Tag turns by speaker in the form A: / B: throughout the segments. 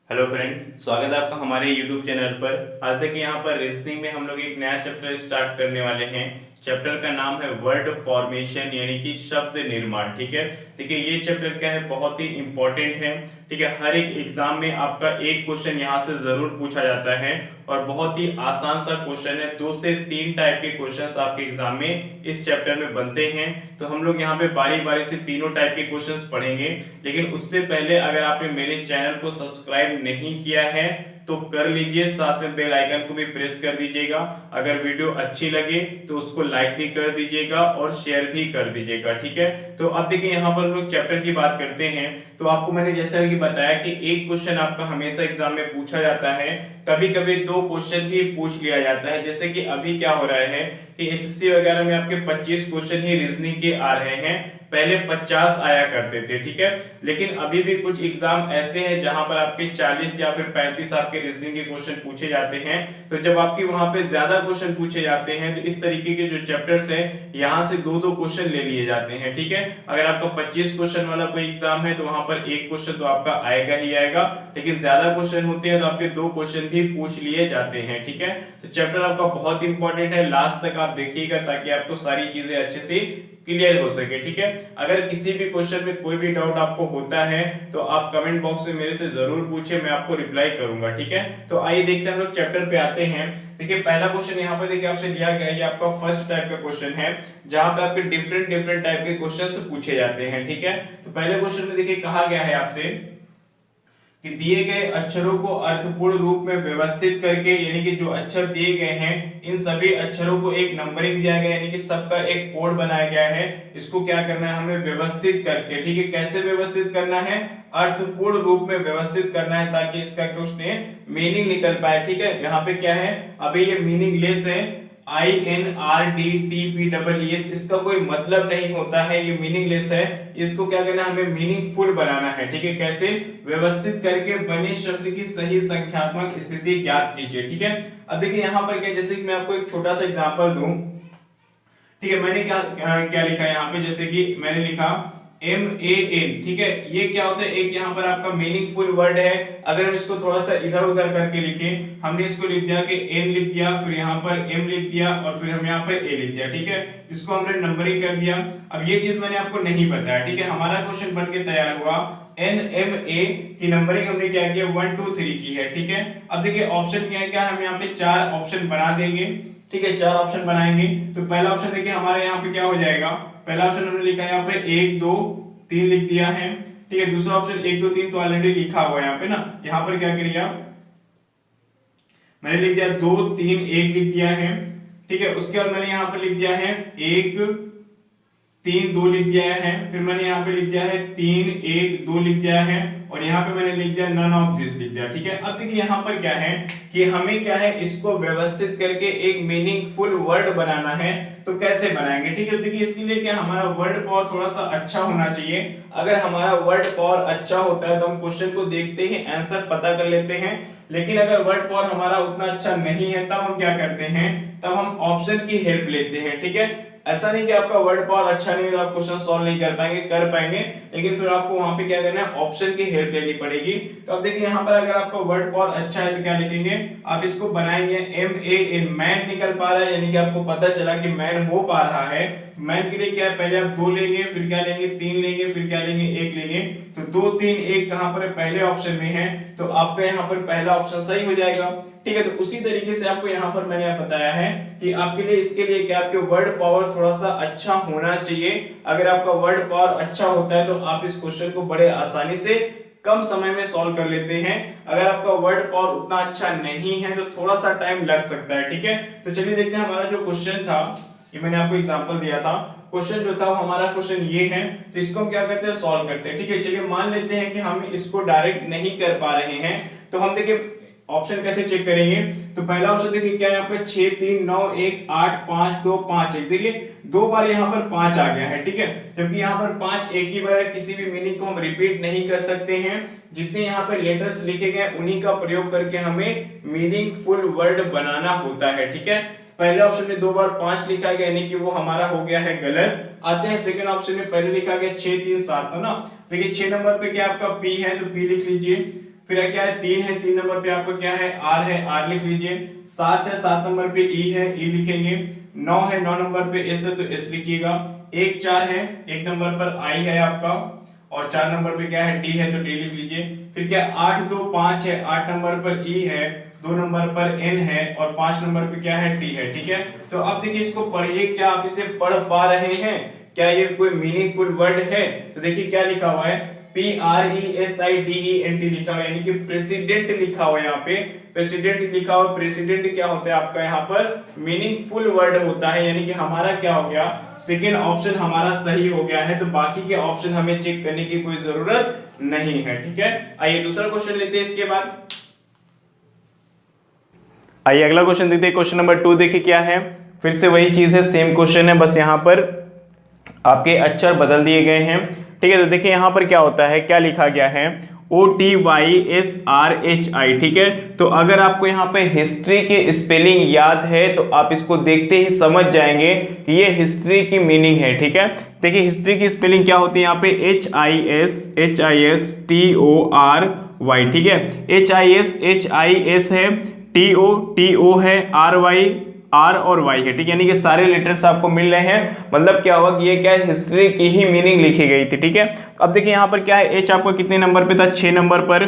A: Hello friends, स्वागत है आपका हमारे यूट्यूब चैनल पर। आज देखिए यहाँ पर रीजनिंग में हम लोग एक नया चैप्टर स्टार्ट करने वाले हैं। चैप्टर का नाम है वर्ड फॉर्मेशन यानी कि शब्द निर्माण। ठीक है, देखिए ये चैप्टर क्या है, बहुत ही इंपॉर्टेंट है। ठीक है, हर एक एग्जाम में आपका एक क्वेश्चन यहाँ से जरूर पूछा जाता है और बहुत ही आसान सा क्वेश्चन है। 2 से 3 टाइप के क्वेश्चंस आपके एग्जाम में इस चैप्टर में बनते हैं। तो हम लोग यहाँ पे बारी बारी से तीनों टाइप के क्वेश्चंस पढ़ेंगे। लेकिन उससे पहले अगर आपने मेरे चैनल को सब्सक्राइब नहीं किया है तो कर लीजिए, साथ में बेल आइकन को भी प्रेस कर दीजिएगा। अगर वीडियो अच्छी लगे तो उसको लाइक भी कर दीजिएगा और शेयर भी कर दीजिएगा। ठीक है, तो अब देखिए यहाँ पर हम लोग चैप्टर की बात करते हैं। तो आपको मैंने जैसा कि बताया कि एक क्वेश्चन आपका हमेशा एग्जाम में पूछा जाता है, कभी कभी 2 क्वेश्चन भी पूछ लिया जाता है। जैसे कि अभी क्या हो रहा है कि एसएससी वगैरह में आपके 25 क्वेश्चन ही रीजनिंग के आ रहे हैं, पहले 50 आया करते थे। ठीक है, लेकिन अभी भी कुछ एग्जाम ऐसे हैं जहां पर आपके 40 या फिर 35 आपके रीजनिंग के क्वेश्चन पूछे जाते हैं। तो जब आपकी वहां पे ज्यादा क्वेश्चन पूछे जाते हैं तो इस तरीके के जो चैप्टर्स हैं यहां से 2-2 क्वेश्चन ले लिए जाते हैं। ठीक है, अगर आपका 25 क्वेश्चन वाला कोई एग्जाम है तो वहां पर एक क्वेश्चन तो आपका आएगा ही आएगा, लेकिन ज्यादा क्वेश्चन होते हैं तो आपके 2 क्वेश्चन भी पूछ लिए जाते हैं। ठीक है, तो चैप्टर आपका बहुत इंपॉर्टेंट है, लास्ट तक आप देखिएगा ताकि आपको सारी चीजें अच्छे से क्लियर हो सके। ठीक है, अगर किसी भी क्वेश्चन में कोई भी डाउट आपको होता है तो आप कमेंट बॉक्स में मेरे से जरूर पूछिए, मैं आपको रिप्लाई करूंगा। ठीक है, तो आइए देखते हैं हम लोग चैप्टर पे आते हैं। देखिए पहला क्वेश्चन यहाँ पे देखिए आपसे लिया गया है, ये आपका फर्स्ट टाइप का क्वेश्चन है जहां पे आपके डिफरेंट टाइप के क्वेश्चंस पूछे जाते हैं। ठीक है, तो पहले क्वेश्चन में देखिए कहा गया है आपसे कि दिए गए अक्षरों को अर्थपूर्ण रूप में व्यवस्थित करके, यानी कि जो अक्षर दिए गए हैं इन सभी अक्षरों को एक नंबरिंग दिया गया है, यानी कि सबका एक कोड बनाया गया है। इसको क्या करना है, हमें व्यवस्थित करके। ठीक है, कैसे व्यवस्थित करना है, अर्थपूर्ण रूप में व्यवस्थित करना है ताकि इसका कुछ मीनिंग निकल पाए। ठीक है, यहाँ पे क्या है, अभी ये मीनिंगलेस है, INRDTPEES, इसका कोई मतलब नहीं होता है, ये मीनिंगलेस है। इसको क्या करना है, हमें मीनिंगफुल बनाना है। ठीक है, कैसे, व्यवस्थित करके बने शब्द की सही संख्यात्मक स्थिति ज्ञात कीजिए। ठीक है, अब देखिए यहाँ पर क्या, जैसे कि मैं आपको एक छोटा सा एग्जांपल दूं। ठीक है, मैंने क्या लिखा है यहाँ पे, जैसे कि मैंने लिखा MAN। ठीक है, ये क्या होता है, एक यहाँ पर आपका मीनिंगफुल वर्ड है। अगर हम इसको थोड़ा सा इधर उधर करके लिखें, हमने इसको लिख दिया कि N लिख दिया, फिर यहाँ पर M लिख दिया और फिर हम यहाँ पर A लिख दिया। ठीक है, इसको हमने नंबरिंग कर दिया। अब ये चीज मैंने आपको नहीं बताया। ठीक है, हमारा क्वेश्चन बन के तैयार हुआ, NMA की नंबरिंग हमने क्या किया, 1 2 3 की है। ठीक है, अब देखिए ऑप्शन क्या है, क्या हम यहाँ पे 4 ऑप्शन बना देंगे। ठीक है, 4 ऑप्शन बनाएंगे तो पहला ऑप्शन देखिए हमारे यहाँ पे क्या हो जाएगा, पहला ऑप्शन हमने लिखा है यहाँ पे 1 2 3 लिख दिया है। ठीक है, दूसरा ऑप्शन 1 2 3 तो ऑलरेडी लिखा हुआ है यहाँ पे ना, यहाँ पर क्या करिए आप, मैंने लिख दिया 2 3 1 लिख दिया है। ठीक है, उसके बाद मैंने यहाँ पर लिख दिया है 1 3 2 लिख दिया है, फिर मैंने यहाँ पे लिख दिया है 3 1 2 लिख दिया है और यहाँ पे मैंने लिख दिया नन ऑफ दिस लिख दिया। ठीक है, अब देखिए यहाँ पर क्या है कि हमें क्या है, इसको व्यवस्थित करके एक मीनिंगफुल वर्ड बनाना है। तो कैसे बनाएंगे, ठीक है, देखिए इसके लिए क्या, हमारा वर्ड पावर थोड़ा सा अच्छा होना चाहिए। अगर हमारा वर्ड पावर अच्छा होता है तो हम क्वेश्चन को देखते ही आंसर पता कर लेते हैं। लेकिन अगर वर्ड पावर हमारा उतना अच्छा नहीं है तब हम क्या करते हैं, तब हम ऑप्शन की हेल्प लेते हैं। ठीक है, ऐसा नहीं कि आपका वर्ड पावर अच्छा नहीं है तो आप क्वेश्चन सॉल्व नहीं कर पाएंगे, कर पाएंगे, लेकिन फिर आपको वहां पे क्या करना है, ऑप्शन की हेल्प लेनी पड़ेगी। तो अब देखिए यहाँ पर अगर आपका वर्ड पावर अच्छा है तो क्या लिखेंगे, आप इसको बनाएंगे MAN, मैन निकल पा रहा है, यानी कि आपको पता चला कि मैन हो पा रहा है। मैन के लिए क्या है, पहले आप 2 लेंगे, फिर क्या लेंगे 3 लेंगे, फिर क्या लेंगे 1 लेंगे। तो 2 3 1 कहां पर है, पहले ऑप्शन में है, तो आपका यहाँ पर पहला ऑप्शन सही हो जाएगा। ठीक है, तो उसी तरीके से आपको यहाँ पर मैंने बताया है कि आपके लिए, इसके लिए क्या, आपके वर्ड पावर थोड़ा सा अच्छा होना चाहिए। अगर आपका वर्ड पावर अच्छा होता है तो आप इस क्वेश्चन को बड़े आसानी से कम समय में सॉल्व कर लेते हैं। अगर आपका वर्ड पावर उतना अच्छा नहीं है तो थोड़ा सा टाइम लग सकता है। ठीक है, तो चलिए देखते हैं हमारा जो क्वेश्चन था, ये मैंने आपको एग्जांपल दिया था, क्वेश्चन जो था हमारा क्वेश्चन ये है, तो इसको हम क्या करते हैं, सॉल्व करते हैं। ठीक है, चलिए मान लेते हैं कि हम इसको डायरेक्ट नहीं कर पा रहे हैं, तो हम देखिए ऑप्शन कैसे चेक करेंगे। तो पहला ऑप्शन देखिए क्या है, यहाँ पे 6 3 9 1 8 5 2 5 1, देखिए 2 बार यहाँ पर 5 आ गया है। ठीक है, जबकि यहाँ पर 5 एक ही बार है, किसी भी मीनिंग को हम रिपीट नहीं कर सकते हैं। जितने यहाँ पे लेटर्स लिखे गए उन्हीं का प्रयोग करके हमें मीनिंगफुल वर्ड बनाना होता है। ठीक है, पहले ऑप्शन में 2 बार 5 लिखा गया, यानी कि वो हमारा हो गया है गलत। आते हैं सेकंड ऑप्शन में, पहले लिखा गया 6 3 7 ना, देखिए 6 नंबर पे क्या आपका P है, तो P लिख लीजिए। फिर क्या है 3 है, 3 नंबर पे आपका क्या है आर है, आर लिख लीजिए। 7 है, 7 नंबर पे ई है, ई लिखेंगे। 9 है, 9 नंबर पे एस है तो एस लिखिएगा। 1 4 है, 1 नंबर पर आई है आपका, और 4 नंबर पे क्या है डी है तो डी लिख लीजिए। फिर क्या 8 2 5 है, 8 नंबर पर ई है, 2 नंबर पर एन है, और 5 नंबर पे क्या है टी है। ठीक है, तो अब देखिए इसको पढ़िए, क्या आप इसे पढ़ पा रहे हैं? क्या ये कोई मीनिंगफुल वर्ड है? तो देखिए क्या लिखा हुआ है, PRESIDENT लिखा हुआ है, यानी कि प्रेसिडेंट लिखा हुआ है यहाँ पे, प्रेसिडेंट लिखा हुआ। प्रेसिडेंट क्या होता है आपका यहाँ पर मीनिंगफुल वर्ड होता है, यानी कि हमारा क्या हो गया, सेकेंड ऑप्शन हमारा सही हो गया है। तो बाकी के ऑप्शन हमें चेक करने की कोई जरूरत नहीं है। ठीक है, आइए दूसरा क्वेश्चन लेते हैं इसके बाद। आइए अगला क्वेश्चन देखते हैं, क्वेश्चन नंबर 2 देखिए क्या है। फिर से वही चीज है, सेम क्वेश्चन है, बस यहाँ पर आपके अक्षर बदल दिए गए हैं। ठीक है, तो देखिए यहाँ पर क्या होता है, क्या लिखा गया है, OTYSRHI। ठीक है, तो अगर आपको यहाँ पे हिस्ट्री के स्पेलिंग याद है तो आप इसको देखते ही समझ जाएंगे कि ये हिस्ट्री की मीनिंग है। ठीक है, देखिए हिस्ट्री की स्पेलिंग क्या होती है यहाँ पे, HISTORY। ठीक है, HIS है, TO है, RY आर और वाई है। ठीक है, यानी कि सारे लेटर्स आपको मिल रहे हैं, मतलब क्या हुआ कि ये क्या है, हिस्ट्री की ही मीनिंग लिखी गई थी। ठीक है, अब देखिए यहाँ पर क्या है, एच आपका कितने नंबर पे था, 6 नंबर पर,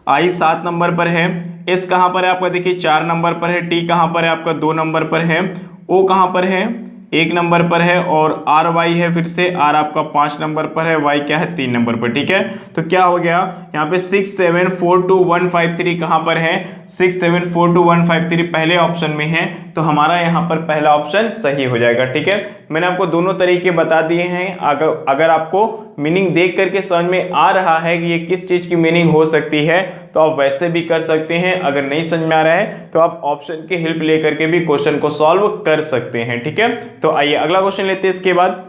A: आई 7 नंबर पर है, एस कहाँ पर है आपका, देखिए 4 नंबर पर है, टी कहाँ पर है आपका 2 नंबर पर है, ओ कहाँ पर है 1 नंबर पर है, और आर वाई है, फिर से आर आपका 5 नंबर पर है, वाई क्या है 3 नंबर पर। ठीक है, तो क्या हो गया यहाँ पे 6742153 कहाँ पर है, 6742153 पहले ऑप्शन में है, तो हमारा यहाँ पर पहला ऑप्शन सही हो जाएगा। ठीक है, मैंने आपको दोनों तरीके बता दिए हैं। अगर आपको मीनिंग देख करके समझ में आ रहा है कि ये किस चीज की मीनिंग हो सकती है तो आप वैसे भी कर सकते हैं, अगर नहीं समझ में आ रहा है तो आप ऑप्शन की हेल्प लेकर के भी क्वेश्चन को सॉल्व कर सकते हैं। ठीक है, तो आइए अगला क्वेश्चन लेते हैं इसके बाद।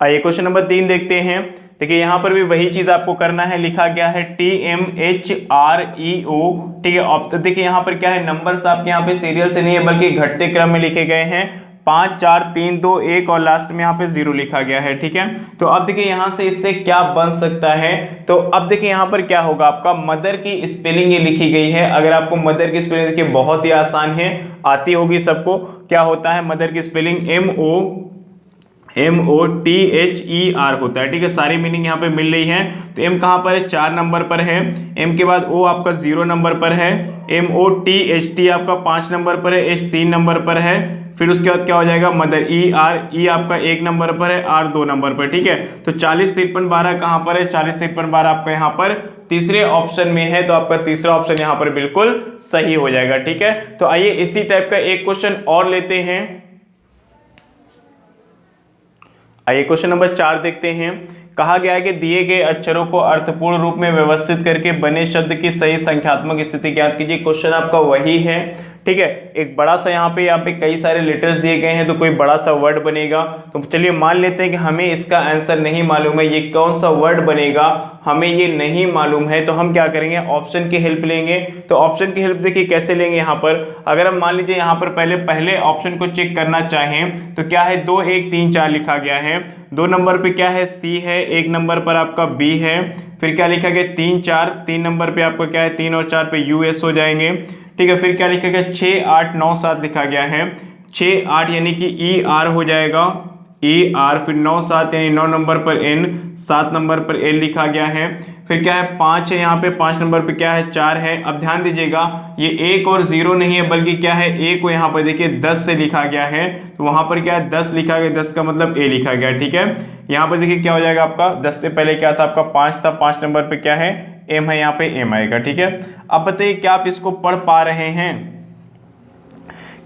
A: आइए क्वेश्चन नंबर 3 देखते हैं। देखिए यहाँ पर भी वही चीज आपको करना है, लिखा गया है TMHREO। ठीक है, अब देखिए यहाँ पर क्या है, नंबर्स आपके यहाँ पे सीरियल से नहीं है बल्कि घटते क्रम में लिखे गए हैं, 5 4 3 2 1 और लास्ट में यहाँ पे 0 लिखा गया है। ठीक है, तो अब देखिए यहाँ से इससे क्या बन सकता है, तो अब देखिए यहाँ पर क्या होगा, आपका मदर की स्पेलिंग ये लिखी गई है। अगर आपको मदर की स्पेलिंग देखिए बहुत ही आसान है, आती होगी सबको। क्या होता है मदर की स्पेलिंग, MOTHER होता है। ठीक है, सारी मीनिंग यहाँ पे मिल रही है। तो M कहाँ पर है, 4 नंबर पर है, M के बाद O आपका 0 नंबर पर है, MOTHT आपका 5 नंबर पर है, H 3 नंबर पर है, फिर उसके बाद क्या हो जाएगा मदर, E आपका 1 नंबर पर है, R 2 नंबर पर। ठीक है, तो 40 53 12 कहाँ पर है, 40 53 12 आपका यहाँ पर तीसरे ऑप्शन में है, तो आपका तीसरा ऑप्शन यहाँ पर बिल्कुल सही हो जाएगा। ठीक है, तो आइए इसी टाइप का एक क्वेश्चन और लेते हैं। आइए क्वेश्चन नंबर 4 देखते हैं। कहा गया है कि दिए गए अक्षरों को अर्थपूर्ण रूप में व्यवस्थित करके बने शब्द की सही संख्यात्मक स्थिति ज्ञात कीजिए। क्वेश्चन आपका वही है। ठीक है, एक बड़ा सा यहाँ पे कई सारे लेटर्स दिए गए हैं, तो कोई बड़ा सा वर्ड बनेगा। तो चलिए मान लेते हैं कि हमें इसका आंसर नहीं मालूम है, ये कौन सा वर्ड बनेगा हमें ये नहीं मालूम है, तो हम क्या करेंगे, ऑप्शन की हेल्प लेंगे। तो ऑप्शन की हेल्प देखिए कैसे लेंगे, यहाँ पर अगर हम मान लीजिए यहाँ पर पहले ऑप्शन को चेक करना चाहें तो क्या है, 2 1 3 4 लिखा गया है। 2 नंबर पे क्या है, सी है, 1 नंबर पर आपका बी है, फिर क्या लिखा गया 3 4, 3 नंबर पे आपका क्या है, 3 और 4 पे यूएस हो जाएंगे। ठीक है, फिर क्या लिखा गया 6 8 9 7 लिखा गया है, 6 8 यानी कि ई आर हो जाएगा, ई आर, फिर 9 7 यानी 9 नंबर पर एन, 7 नंबर पर एल लिखा गया है। फिर क्या है 5 है, यहाँ पे 5 नंबर पे क्या है 4 है। अब ध्यान दीजिएगा ये 1 और 0 नहीं है बल्कि क्या है, ए को यहाँ पर देखिए 10 से लिखा गया है, तो वहां पर क्या है 10 लिखा गया, 10 का मतलब ए लिखा गया। ठीक है, यहाँ पर देखिए क्या हो जाएगा आपका, 10 से पहले क्या था आपका 5 था, 5 नंबर पे क्या है एम है, यहाँ पे एम आएगा। ठीक है, अब बताइए क्या आप इसको पढ़ पा रहे हैं,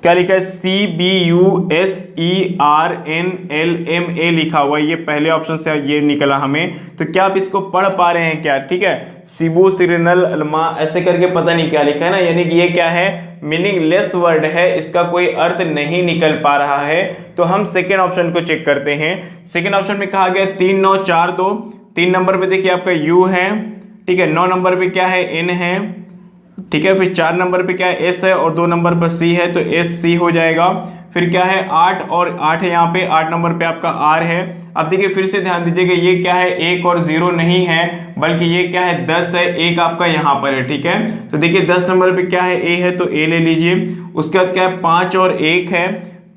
A: क्या लिखा है, CBUSERNLMA लिखा हुआ है, ये पहले ऑप्शन से ये निकला हमें, तो क्या आप इसको पढ़ पा रहे हैं क्या। ठीक है, सिबू सिरनल अलमा ऐसे करके पता नहीं क्या लिखा है ना, यानी कि ये क्या है, मीनिंगलेस वर्ड है, इसका कोई अर्थ नहीं निकल पा रहा है। तो हम सेकेंड ऑप्शन को चेक करते हैं। सेकेंड ऑप्शन में कहा गया 3 9 4 2, 3 नंबर पे देखिए आपका यू है, ठीक है, 9 नंबर पे क्या है एन है, ठीक है, फिर 4 नंबर पे क्या है एस है, और 2 नंबर पर सी है, तो एस सी हो जाएगा। फिर क्या है 8 और 8 है, यहाँ पे 8 नंबर पे आपका R है। अब देखिए फिर से ध्यान दीजिएगा, ये क्या है 1 और 0 नहीं है, बल्कि ये क्या है 10 है, 1 आपका यहाँ पर है, ठीक है। तो देखिए 10 नंबर पे क्या है A है, तो A ले लीजिए। उसके बाद क्या है 5 और 1 है,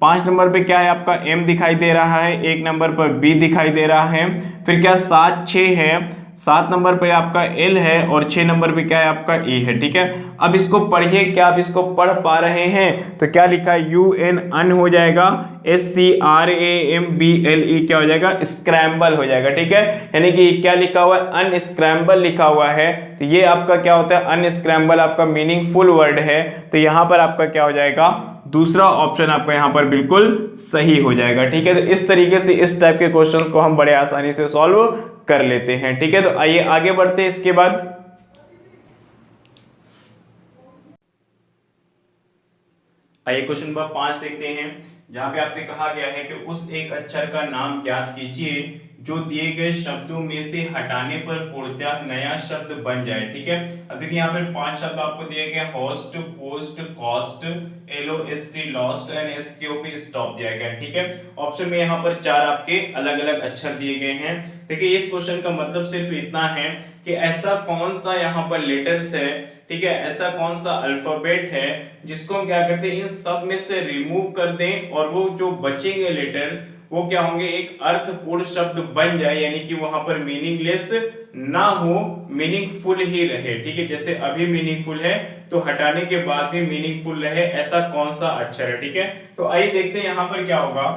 A: 5 नंबर पे क्या है आपका M दिखाई दे रहा है, 1 नंबर पर B दिखाई दे रहा है। फिर क्या 7 6 है, 7 नंबर पे आपका L है और 6 नंबर पे क्या है आपका E है, ठीक है। अब इसको पढ़िए, क्या आप इसको पढ़ पा रहे हैं? तो क्या लिखा है UN अन हो जाएगा, SCRAMBLE क्या हो जाएगा, स्क्रैम्बल हो जाएगा, ठीक है। यानी कि क्या लिखा हुआ है, अनस्क्रैम्बल लिखा हुआ है, तो ये आपका क्या होता है, अनस्क्रैम्बल आपका मीनिंगफुल वर्ड है। तो यहाँ पर आपका क्या हो जाएगा, दूसरा ऑप्शन आपका यहाँ पर बिल्कुल सही हो जाएगा, ठीक है। तो इस तरीके से इस टाइप के क्वेश्चंस को हम बड़े आसानी से सॉल्व कर लेते हैं, ठीक है। तो आइए आगे बढ़ते हैं। इसके बाद आइए क्वेश्चन नंबर 5 देखते हैं, जहां पे आपसे कहा गया है कि उस एक अक्षर का नाम ज्ञात कीजिए जो दिए गए शब्दों में से हटाने पर पूर्णतः नया शब्द बन जाए, ठीक है। अब देखिए यहाँ पर 5 शब्द आपको दिए गए, host, post, cost, LOST lost and STOP stop दिया गया, ठीक है। ऑप्शन में यहाँ पर 4 आपके अलग अलग अक्षर दिए गए हैं। देखिए इस क्वेश्चन का मतलब सिर्फ इतना है कि ऐसा कौन सा यहाँ पर लेटर्स है, ठीक है, ऐसा कौन सा अल्फाबेट है जिसको हम क्या करते हैं, इन सब में से रिमूव कर दें और वो जो बचेंगे लेटर्स वो क्या होंगे, एक अर्थपूर्ण शब्द बन जाए, यानी कि वहां पर मीनिंगलेस ना हो, मीनिंगफुल ही रहे, ठीक है। जैसे अभी मीनिंगफुल है तो हटाने के बाद भी मीनिंगफुल रहे, ऐसा कौन सा अक्षर है, ठीक है। तो आइए देखते हैं यहाँ पर क्या होगा।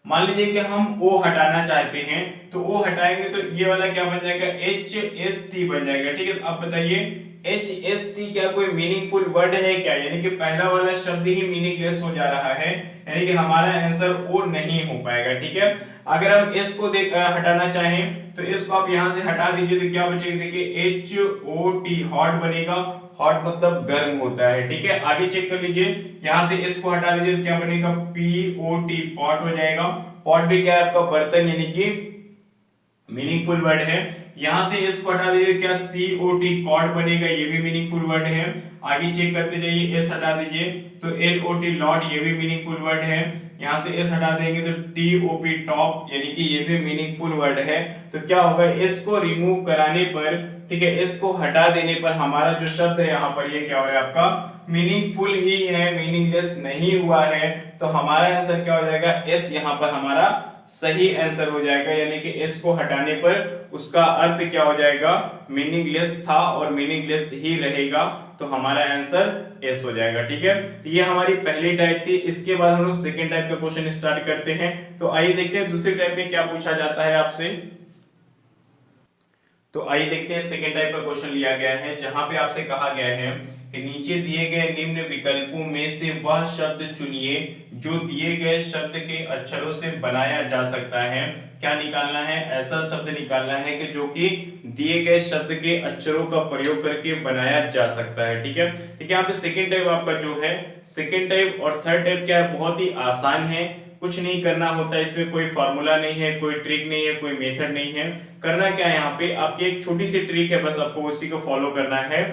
A: मान लीजिए कि हम O हटाना चाहते हैं, तो O हटाएंगे तो ये वाला क्या बन जाएगा, HST बन जाएगा, ठीक है। अब बताइए HST क्या कोई मीनिंगफुल वर्ड है क्या, यानी कि पहला वाला शब्द ही मीनिंगलेस हो जा रहा है, यानी कि हमारा आंसर O नहीं हो पाएगा, ठीक है। अगर हम S को हटाना चाहें तो इसको आप यहां से हटा दीजिए तो क्या बचेगा, देखिए HOT हॉट बनेगा, हॉट मतलब गर्म होता है, ठीक है। आगे चेक कर लीजिए, यहां से इसको हटा दीजिए तो क्या बनेगा, POT पॉट हो जाएगा। पॉट भी क्या है आपका बर्तन, यानी कि मीनिंगफुल वर्ड है। यहां से इसको हटा दीजिए, क्या COT कॉट बनेगा, ये भी मीनिंगफुल वर्ड है। आगे चेक करते जाइए, S हटा दीजिए तो LOT लॉट, ये भी मीनिंगफुल वर्ड है। यहां से S हटा देंगे तो TOP टॉप, यानी कि ये भी मीनिंगफुल वर्ड है। तो क्या होगा, इसको रिमूव कराने पर, ठीक है, इसको हटा देने पर हमारा जो शब्द है यहाँ पर ये क्या हो रहा है आपका, मीनिंगफुल ही है, मीनिंगलेस नहीं हुआ है। तो हमारा आंसर क्या हो जाएगा, S यहाँ पर हमारा सही आंसर हो जाएगा, यानी कि S को हटाने पर उसका अर्थ क्या हो जाएगा, मीनिंगलेस था और मीनिंगलेस ही रहेगा। तो हमारा आंसर S हो जाएगा, ठीक है। तो ये हमारी पहली टाइप थी। इसके बाद हम लोग सेकेंड टाइप का क्वेश्चन स्टार्ट करते हैं। तो आइए देखते हैं दूसरी टाइप में क्या पूछा जाता है आपसे। तो आइए देखते हैं सेकेंड टाइप का क्वेश्चन लिया गया है, जहां पे आपसे कहा गया है कि नीचे दिए गए निम्न विकल्पों में से वह शब्द चुनिए जो दिए गए शब्द के अक्षरों से बनाया जा सकता है। क्या निकालना है, ऐसा शब्द निकालना है कि जो कि दिए गए शब्द के अक्षरों का प्रयोग करके बनाया जा सकता है, ठीक है। ठीक है, यहाँ पे सेकेंड टाइप आपका जो है, सेकेंड टाइप और थर्ड टाइप क्या है, बहुत ही आसान है, कुछ नहीं करना होता, इसमें कोई फॉर्मूला नहीं है, कोई ट्रिक नहीं है, कोई मेथड नहीं है। करना क्या है, यहाँ पे आपकी एक छोटी सी ट्रिक है, बस आपको उसी को फॉलो करना है।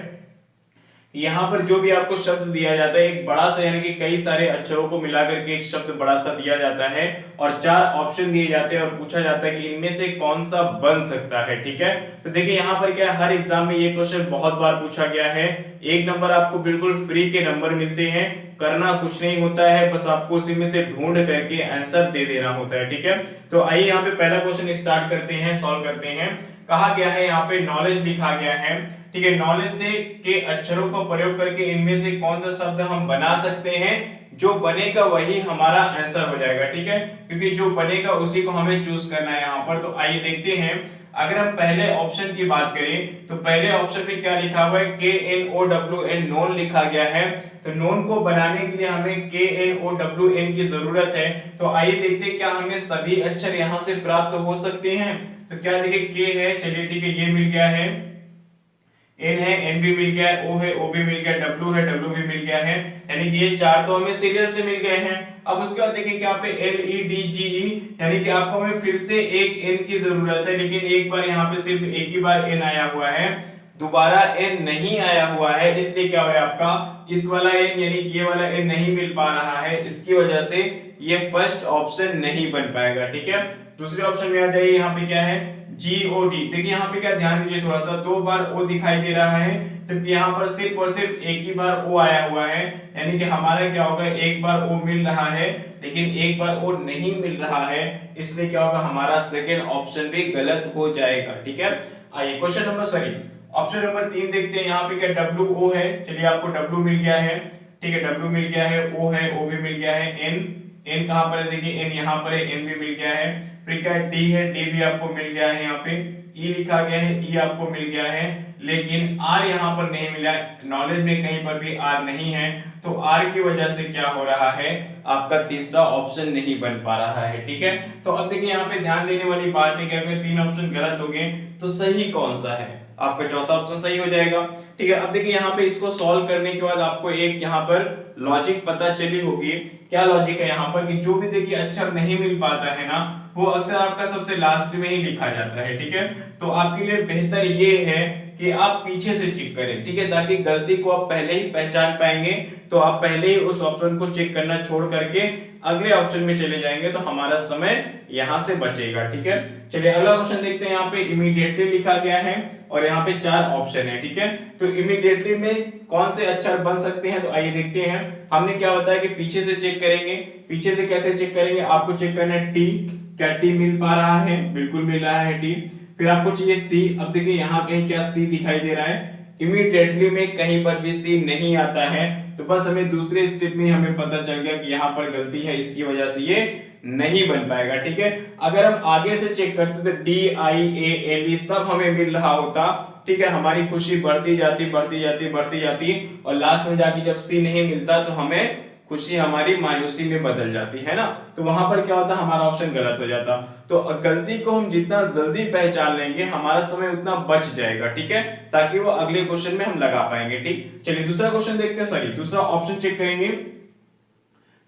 A: यहाँ पर जो भी आपको शब्द दिया जाता है, एक बड़ा सा यानी कि कई सारे अक्षरों को मिलाकर के एक शब्द बड़ा सा दिया जाता है और 4 ऑप्शन दिए जाते हैं और पूछा जाता है कि इनमें से कौन सा बन सकता है, ठीक है। तो देखिए यहाँ पर क्या, हर एग्जाम में ये क्वेश्चन बहुत बार पूछा गया है। 1 नंबर आपको बिल्कुल फ्री के नंबर मिलते हैं, करना कुछ नहीं होता है, बस आपको उसी में से ढूंढ करके आंसर दे देना होता है, ठीक है। तो आइए यहाँ पे पहला क्वेश्चन स्टार्ट करते हैं, सॉल्व करते हैं। कहा गया है यहाँ पे नॉलेज लिखा गया है, ठीक है। नॉलेज से के अक्षरों को प्रयोग करके इनमें से कौन सा शब्द हम बना सकते हैं, जो बनेगा वही हमारा आंसर हो जाएगा, ठीक है, क्योंकि जो बनेगा उसी को हमें चूज करना है यहाँ पर। तो आइए देखते हैं, अगर हम पहले ऑप्शन की बात करें तो पहले ऑप्शन में क्या लिखा हुआ है, KNOWN नोन लिखा गया है। तो नोन को बनाने के लिए हमें KNOWN की जरूरत है। तो आइए देखते हैं क्या हमें सभी अक्षर यहाँ से प्राप्त हो सकते हैं। तो क्या देखिए, K है, चलिए ठीक है, ये मिल गया है, N है, N भी मिल गया है, O है, O भी मिल गया, W है, W भी मिल गया है, यानी कि ये 4 तो हमें सीरियल से मिल गए हैं। अब उसके बाद देखिए यहाँ पे LEDGE, यानी कि आपको हमें फिर से एक N की जरूरत है, लेकिन एक बार यहाँ पे सिर्फ एक ही बार N आया हुआ है। दोबारा n नहीं आया हुआ है, इसलिए क्या हो रहा है आपका इस वाला n यानी कि ये वाला n नहीं मिल पा रहा है, इसकी वजह से ये फर्स्ट ऑप्शन नहीं बन पाएगा। ठीक है, दूसरे ऑप्शन में आ जाइए, यहाँ पे क्या है GOD। देखिए यहाँ पे क्या ध्यान दीजिए थोड़ा सा, 2 बार O दिखाई दे रहा है, जबकि यहाँ पर सिर्फ और सिर्फ एक ही बार O आया हुआ है, यानी कि हमारा क्या होगा एक बार O मिल रहा है लेकिन एक बार O नहीं मिल रहा है, इसलिए क्या होगा हमारा सेकेंड ऑप्शन भी गलत हो जाएगा। ठीक है, आइए क्वेश्चन नंबर ऑप्शन नंबर 3 देखते हैं। यहाँ पे क्या WO है, चलिए आपको W मिल गया है। ठीक है, W मिल गया है, O है, O भी मिल गया है, N कहां पर है, देखिए N यहाँ पर है, N भी मिल गया है। फिर क्या D है, D भी आपको मिल गया है, यहाँ पे E लिखा गया है, E आपको मिल गया है, लेकिन R यहाँ पर नहीं मिला, नॉलेज में कहीं पर भी R नहीं है, तो R की वजह से क्या हो रहा है आपका तीसरा ऑप्शन नहीं बन पा रहा है। ठीक है, तो अब देखिए यहाँ पे ध्यान देने वाली बात है कि अगर 3 ऑप्शन गलत हो गए तो सही कौन सा है, आपका चौथा ऑप्शन सही हो जाएगा। ठीक है, अब देखिए यहाँ पे इसको सॉल्व करने के बाद आपको एक यहाँ पर लॉजिक पता चली होगी। क्या लॉजिक है यहाँ पर कि जो भी देखिए अक्षर नहीं मिल पाता है ना, वो अक्सर आपका सबसे लास्ट में ही लिखा जाता है। ठीक है, तो आपके लिए बेहतर ये है कि आप पीछे से चेक करें। ठीक है, ताकि गलती को आप पहले ही पहचान पाएंगे, तो आप पहले ही उस ऑप्शन को चेक करना छोड़ करके अगले ऑप्शन में चले जाएंगे, तो हमारा समय यहां से बचेगा। ठीक है, चलिए अगला क्वेश्चन देखते हैं। यहाँ पे इमीडिएटली लिखा गया है और यहाँ पे 4 ऑप्शन है। ठीक है, तो इमीडिएटली में कौन से अक्षर बन सकते हैं, तो आइए देखते हैं। हमने क्या बताया कि पीछे से चेक करेंगे। पीछे से कैसे चेक करेंगे, आपको चेक करना है टी, क्या टी मिल पा रहा है, बिल्कुल मिल रहा है टी। फिर आपको चाहिए सी, अब देखिए यहाँ कहीं क्या सी दिखाई दे रहा है, इमीडिएटली में कहीं पर भी सी नहीं आता है, तो बस हमें दूसरे स्टेप में हमें पता चल गया कि यहाँ पर गलती है, इसकी वजह से ये नहीं बन पाएगा। ठीक है, अगर हम आगे से चेक करते तो DIAAB सब हमें मिल रहा होता। ठीक है, हमारी खुशी बढ़ती जाती बढ़ती जाती बढ़ती जाती, और लास्ट में जाके जब सी नहीं मिलता तो हमें खुशी हमारी मायूसी में बदल जाती है ना, तो वहां पर क्या होता, हमारा ऑप्शन गलत हो जाता। तो गलती को हम जितना जल्दी पहचान लेंगे हमारा समय उतना बच जाएगा। ठीक है, ताकि वो अगले क्वेश्चन में हम लगा पाएंगे। ठीक, चलिए दूसरा क्वेश्चन देखते हैं, सॉरी दूसरा ऑप्शन चेक करेंगे।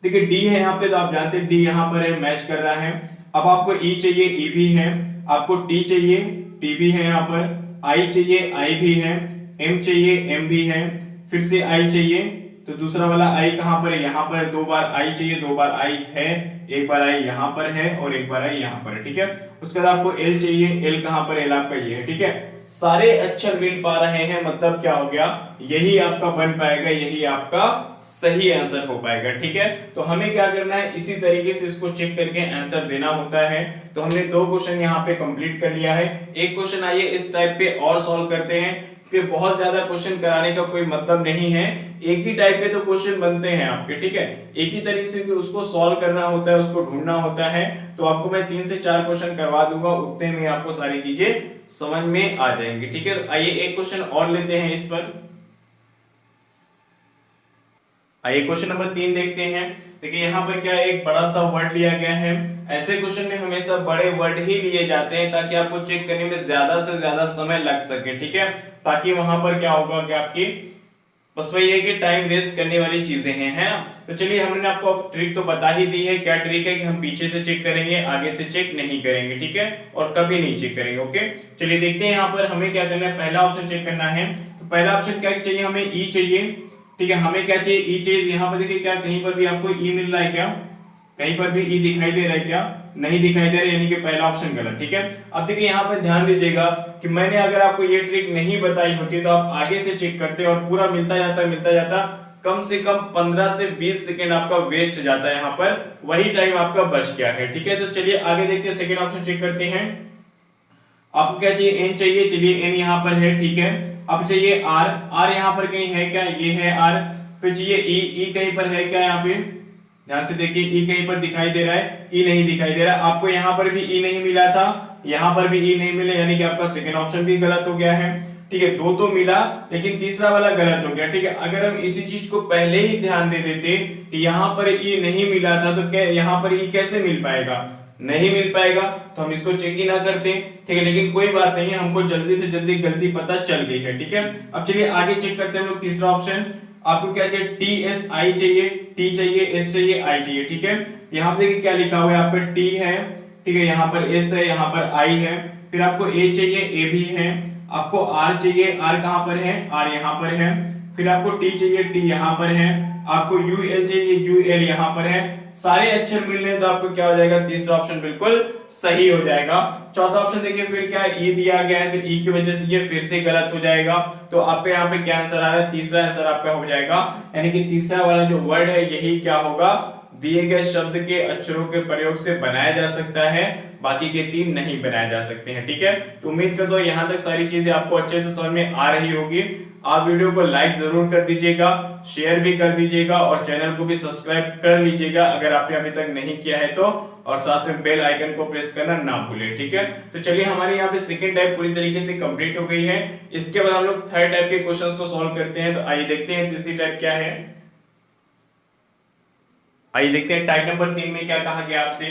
A: देखिए डी है यहाँ पे, तो आप जानते हैं डी यहाँ पर है, मैच कर रहा है। अब आपको ई चाहिए, ई भी है, आपको टी चाहिए, टी भी है, यहाँ पर आई चाहिए, आई भी है, एम चाहिए, एम भी है, फिर से आई चाहिए, तो दूसरा वाला आई कहां पर है, यहाँ पर है, 2 बार आई चाहिए, 2 बार आई है, एक बार आई यहाँ पर है और एक बार आई यहाँ पर है। ठीक है, उसके बाद आपको एल चाहिए, एल कहां पर, एल आपका ये है। ठीक है, सारे अक्षर मिल पा रहे हैं, मतलब क्या हो गया, यही आपका बन पाएगा, यही आपका सही आंसर हो पाएगा। ठीक है, तो हमें क्या करना है, इसी तरीके से इसको चेक करके आंसर देना होता है। तो हमने 2 क्वेश्चन यहाँ पे कंप्लीट कर लिया है। एक क्वेश्चन आइए इस टाइप पे और सॉल्व करते हैं, कि बहुत ज्यादा क्वेश्चन कराने का कोई मतलब नहीं है, एक ही टाइप के तो क्वेश्चन बनते हैं आपके। ठीक है, एक ही तरीके से उसको सॉल्व करना होता है, उसको ढूंढना होता है। तो आपको मैं 3 से 4 क्वेश्चन करवा दूंगा, उतने में आपको सारी चीजें समझ में आ जाएंगी। ठीक है, तो आइए एक क्वेश्चन और लेते हैं इस पर। आइए क्वेश्चन नंबर 3 देखते हैं। देखिए यहाँ पर क्या एक बड़ा सा वर्ड लिया गया है। ऐसे क्वेश्चन में हमेशा बड़े वर्ड ही लिए जाते हैं ताकि आपको चेक करने में ज्यादा से ज्यादा समय लग सके। ठीक है, ताकि वहां पर क्या होगा कि आपकी बस वही है कि टाइम वेस्ट करने वाली चीजें हैं, है ना। तो चलिए हमने आपको ट्रिक तो बता ही दी है। क्या ट्रिक है कि हम पीछे से चेक करेंगे, आगे से चेक नहीं करेंगे। ठीक है, और कभी नहीं चेक करेंगे। ओके, चलिए देखते हैं यहाँ पर हमें क्या करना है। पहला ऑप्शन चेक करना है, तो पहला ऑप्शन क्या चाहिए, हमें ई चाहिए। ठीक है, हमें क्या चाहिए, ई चाहिए। यहाँ पर देखिए क्या कहीं पर भी आपको ई मिल रहा है क्या, कहीं पर भी ई दिखाई दे रहा है क्या, नहीं दिखाई दे रहा है, यानी कि पहला ऑप्शन गलत। ठीक है, अब देखिए यहाँ पर ध्यान दीजिएगा कि मैंने अगर आपको ये ट्रिक नहीं बताई होती तो आप आगे से चेक करते और पूरा मिलता जाता कम से कम 15 से 20 सेकंड आपका वेस्ट जाता है, यहाँ पर वही टाइम आपका बच गया है। ठीक है, तो चलिए आगे देखते हैं, सेकंड ऑप्शन चेक करते हैं। आपको क्या चाहिए, एन चाहिए, चलिए एन यहाँ पर है। ठीक है, अब चाहिए आर, आर यहाँ पर कहीं है क्या, ये है आर। फिर चाहिए ई, ई कहीं पर है क्या, यहाँ पे ध्यान से देखिए, ई कहीं पर दिखाई दे रहा है, ई नहीं दिखाई दे रहा। आपको यहाँ पर भी ई नहीं मिला था, यहाँ पर भी ई नहीं मिला, यानी कि आपका सेकंड ऑप्शन भी गलत हो गया है। ठीक है, 2 तो मिला लेकिन तीसरा वाला गलत हो गया। ठीक है, अगर हम इसी चीज को पहले ही ध्यान दे देते कि यहाँ पर ई नहीं मिला था, तो क्या यहाँ पर ई कैसे मिल पाएगा, नहीं मिल पाएगा, तो हम इसको चेक ही ना करते। ठीक है, लेकिन कोई बात नहीं है, हमको जल्दी से जल्दी गलती पता चल गई है। ठीक है, अब चलिए आगे चेक करते हैं हम लोग तीसरा ऑप्शन। आपको क्या चाहिए, टी एस आई चाहिए, टी चाहिए, एस चाहिए, आई चाहिए। ठीक है, यहाँ पे देखिए क्या लिखा हुआ है, आपका टी है, ठीक है, यहाँ पर एस है, यहाँ पर आई है, फिर आपको ए चाहिए, ए भी है, आपको R चाहिए, R कहां पर है, R यहां पर है। फिर आपको T चाहिए, T यहां पर है। आपको UL चाहिए, UL यहां पर है। सारे अक्षर मिल रहे हैं तो आपको क्या हो जाएगा, तीसरा ऑप्शन बिल्कुल सही हो जाएगा। चौथा ऑप्शन देखिए फिर क्या है, E दिया गया है तो E की वजह से ये फिर से गलत हो जाएगा। तो आपके यहाँ पे क्या आंसर आ रहा है, तीसरा आंसर आपका हो जाएगा, यानी कि तीसरा वाला जो वर्ड है यही क्या होगा, दिए गए शब्द के अक्षरों के प्रयोग से बनाया जा सकता है, बाकी के तीन नहीं बनाए जा सकते हैं। ठीक है, तो उम्मीद करता हूं यहां तक सारी चीजें आपको अच्छे से समझ में आ रही होगी। आप वीडियो को लाइक जरूर कर दीजिएगा, शेयर भी कर दीजिएगा और चैनल को भी सब्सक्राइब कर लीजिएगा अगर आपने अभी तक नहीं किया है तो, और साथ में बेल आइकन को प्रेस करना ना भूलें। ठीक है, तो चलिए हमारे यहाँ पे सेकंड टाइप पूरी तरीके से कंप्लीट हो गई है। इसके बाद हम लोग थर्ड टाइप के क्वेश्चंस को सॉल्व करते हैं। तो आइए देखते हैं तीसरी टाइप क्या है। आइए देखते हैं टाइप नंबर 3 में क्या कहा गया आपसे।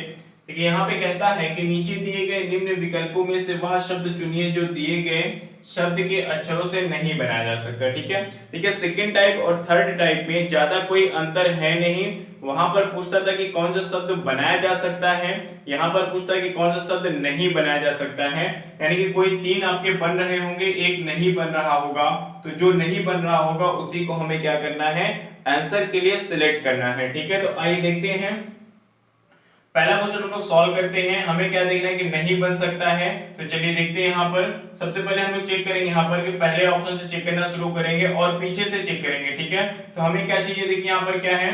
A: देखिए यहाँ पे कहता है कि नीचे दिए गए निम्न विकल्पों में से वह शब्द चुनिए जो दिए गए शब्द के अक्षरों से नहीं बनाया जा सकता। ठीक है, देखिए सेकंड टाइप और थर्ड टाइप में ज्यादा कोई अंतर है नहीं। वहां पर पूछता था कि कौन सा शब्द बनाया जा सकता है, यहाँ पर पूछता है कि कौन सा शब्द नहीं बनाया जा सकता है, यानी कि कोई तीन आपके बन रहे होंगे, एक नहीं बन रहा होगा। तो जो नहीं बन रहा होगा उसी को हमें क्या करना है, आंसर के लिए सिलेक्ट करना है। ठीक है, तो आइए देखते हैं पहला क्वेश्चन हम लोग सॉल्व करते हैं। हमें क्या देखना है कि नहीं बन सकता है, तो चलिए देखते हैं। यहाँ पर सबसे पहले हम लोग चेक करेंगे, यहाँ पर कि पहले ऑप्शन से चेक करना शुरू करेंगे और पीछे से चेक करेंगे। ठीक है, तो हमें क्या चाहिए, देखिए यहाँ पर क्या है,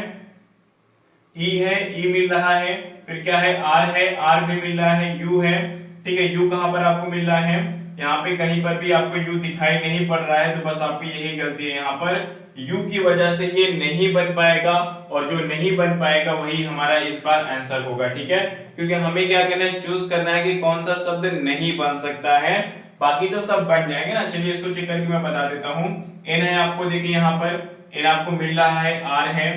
A: E है, E मिल रहा है। फिर क्या है, R है, R भी मिल रहा है। U है, ठीक है, U कहाँ पर आपको मिल रहा है, यहाँ पे कहीं पर भी आपको U दिखाई नहीं पड़ रहा है, तो बस आपकी यही गलती है। यहाँ पर U की वजह से ये नहीं बन पाएगा, और जो नहीं बन पाएगा वही हमारा इस बार आंसर होगा। ठीक है, क्योंकि हमें क्या करना है, चूज करना है कि कौन सा शब्द नहीं बन सकता है, बाकी तो सब बन जाएंगे ना। चलिए इसको चेक करके मैं बता देता हूँ। N है, आपको देखिए यहाँ पर N आपको मिल रहा है, R है,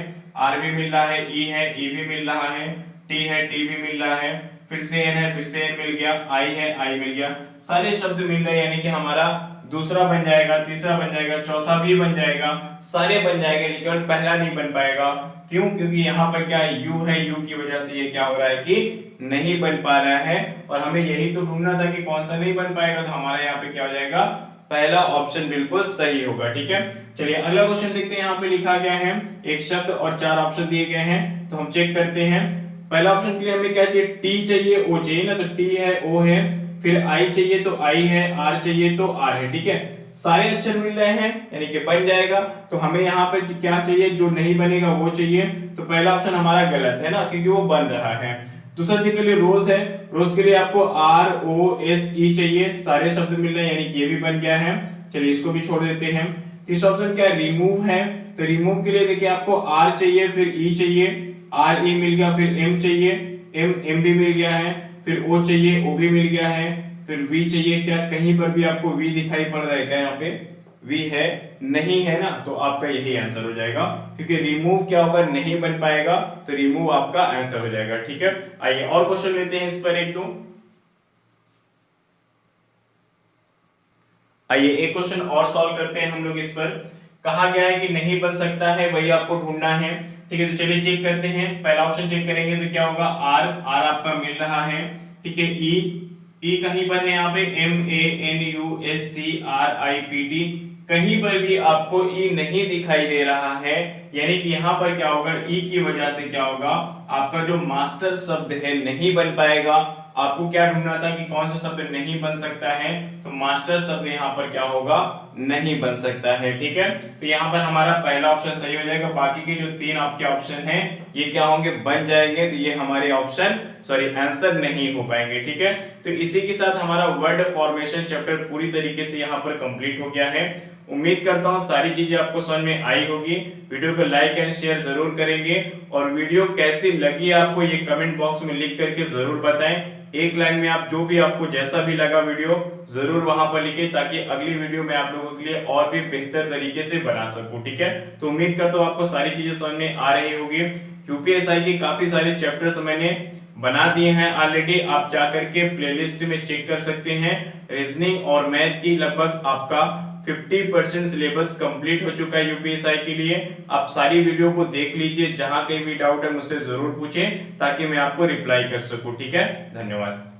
A: R भी मिल रहा है, E है, E भी मिल रहा है, T है, T भी मिल रहा है, फिर से N है, फिर से N मिल गया, I है, I मिल गया, सारे शब्द मिल रहे हैं, यानी कि हमारा दूसरा बन जाएगा, तीसरा बन जाएगा, चौथा भी बन जाएगा, सारे बन जाएंगे, लेकिन पहला नहीं बन पाएगा। क्यों, क्योंकि यहाँ पर क्या है, U है, U की वजह से ये क्या हो रहा है कि नहीं बन पा रहा है, और हमें यही तो ढूंढना था कि कौन सा नहीं बन पाएगा। तो हमारे यहाँ पे क्या हो जाएगा, पहला ऑप्शन बिल्कुल सही होगा। ठीक है, चलिए अगला क्वेश्चन देखते हैं। यहाँ पे लिखा गया है एक शब्द और 4 ऑप्शन दिए गए हैं, तो हम चेक करते हैं। पहला ऑप्शन के लिए हमें क्या चाहिए, T चाहिए, O चाहिए ना, तो T है, O है, फिर I चाहिए तो I है, R चाहिए तो R है। ठीक है, सारे अक्षर मिल रहे हैं, यानी कि बन जाएगा। तो हमें यहाँ पर क्या चाहिए, जो नहीं बनेगा वो चाहिए। तो पहला ऑप्शन हमारा गलत है ना, क्योंकि वो बन रहा है। दूसरा चीज के लिए रोज है, रोज के लिए आपको ROSE चाहिए, सारे शब्द मिल रहे हैं, यानी कि ये भी बन गया है। चलिए इसको भी छोड़ देते हैं। तीसरा ऑप्शन क्या है, रिमूव है, तो रिमूव के लिए देखिए आपको R चाहिए, फिर E चाहिए, RE मिल गया, फिर M चाहिए, M भी मिल गया है, फिर O चाहिए, O भी मिल गया है, फिर V चाहिए। क्या कहीं पर भी आपको V दिखाई पड़ रहा है क्या, यहाँ पे V है, नहीं है ना, तो आपका यही आंसर हो जाएगा, क्योंकि रिमूव क्या होगा, नहीं बन पाएगा, तो रिमूव आपका आंसर हो जाएगा। ठीक है, आइए और क्वेश्चन लेते हैं इस पर एक दो। आइए एक क्वेश्चन और सॉल्व करते हैं हम लोग इस पर। कहा गया है कि नहीं बन सकता है, वही आपको ढूंढना है। ठीक है, तो चलिए चेक करते हैं। पहला ऑप्शन चेक करेंगे तो क्या होगा, R आपका मिल रहा है। ठीक है, E कहीं पर है, यहाँ पे MANUSCRIPT, कहीं पर भी आपको E नहीं दिखाई दे रहा है, यानी कि यहाँ पर क्या होगा, E की वजह से क्या होगा, आपका जो मास्टर शब्द है नहीं बन पाएगा। आपको क्या ढूंढना था कि कौन सा शब्द नहीं बन सकता है, तो मास्टर शब्द यहाँ पर क्या होगा, नहीं बन सकता है। ठीक है, तो यहाँ पर हमारा पहला ऑप्शन सही हो जाएगा, बाकी के जो 3 आपके ऑप्शन हैं ये क्या होंगे, बन जाएंगे, तो ये हमारे ऑप्शन आंसर नहीं हो पाएंगे। ठीक है, तो इसी के साथ हमारा वर्ड फॉर्मेशन चैप्टर पूरी तरीके से यहाँ पर कंप्लीट हो गया है। उम्मीद करता हूँ सारी चीजें आपको समझ में आई होगी। वीडियो को लाइक एंड शेयर जरूर करेंगे, और वीडियो कैसी लगी आपको ये कमेंट बॉक्स में लिख करके जरूर बताएं। एक लाइन में आप जो भी आपको जैसा भी लगा वीडियो जरूर वहां पर लिखें, ताकि अगली वीडियो में आप लोगों के लिए और भी बेहतर तरीके से बना सकूं। ठीक है, तो उम्मीद करता हूँ आपको सारी चीजें समझ में आ रही होगी। यूपीएसआई के काफी सारे चैप्टर्स मैंने बना दिए हैं ऑलरेडी, आप जाकर के प्लेलिस्ट में चेक कर सकते हैं। रीजनिंग और मैथ की लगभग आपका 50% सिलेबस कंप्लीट हो चुका है यूपीएसआई के लिए। आप सारी वीडियो को देख लीजिए, जहां कहीं भी डाउट है मुझसे जरूर पूछें, ताकि मैं आपको रिप्लाई कर सकूं। ठीक है, धन्यवाद।